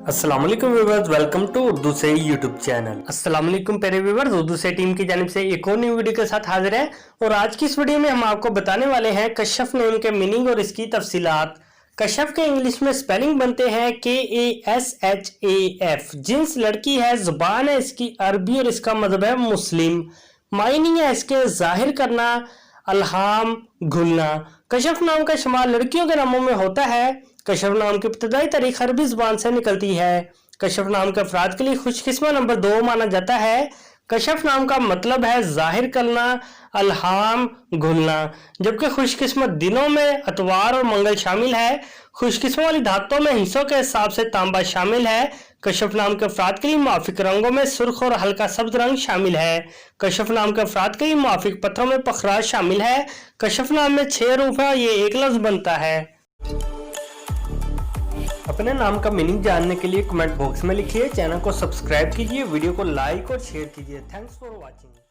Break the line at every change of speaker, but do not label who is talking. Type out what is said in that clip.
अस्सलाम वालेकुम viewers, welcome to Urdu से यूट्यूब चैनल। अस्सलाम वालेकुम प्यारे व्यूअर्स, उर्दू से टीम की जानिब से एक और न्यू वीडियो के साथ हाजिर है। और आज की इस वीडियो में हम आपको बताने वाले हैं कशफ नेम के मीनिंग और इसकी तफसीलात। कशफ के इंग्लिश में स्पेलिंग बनते हैं KASHAF। जिन्स लड़की है, जुबान है इसकी अरबी और इसका मजहब है मुस्लिम। मायनिंग है इसके जाहिर करना, अल्हाम घुलना। कशफ नाम का शुमार लड़कियों के नामों में होता है। कशफ नाम की इब्तदाई तारीख अरबी जुबान से निकलती है। कशफ नाम के अफराद के लिए खुशकिस्मत नंबर 2 माना जाता है। कशफ नाम का मतलब है जाहिर करना, अल्हाम घुलना। जबकि खुशकिस्मत दिनों में अतवार और मंगल शामिल है। खुशकिस्मत वाली धातों में हिस्सों के हिसाब से तांबा शामिल है। कशफ नाम के अफराद के लिए मुआफिक रंगों में सुर्ख और हल्का सब्ज रंग शामिल है। कशफ नाम के अफराद के लिए मुआफिक पत्थरों में पखराज शामिल है। कशफ नाम में 6 रूफ है, ये एक लफ्ज बनता है। अपने नाम का मीनिंग जानने के लिए कमेंट बॉक्स में लिखिए, चैनल को सब्सक्राइब कीजिए, वीडियो को लाइक और शेयर कीजिए। Thanks for watching.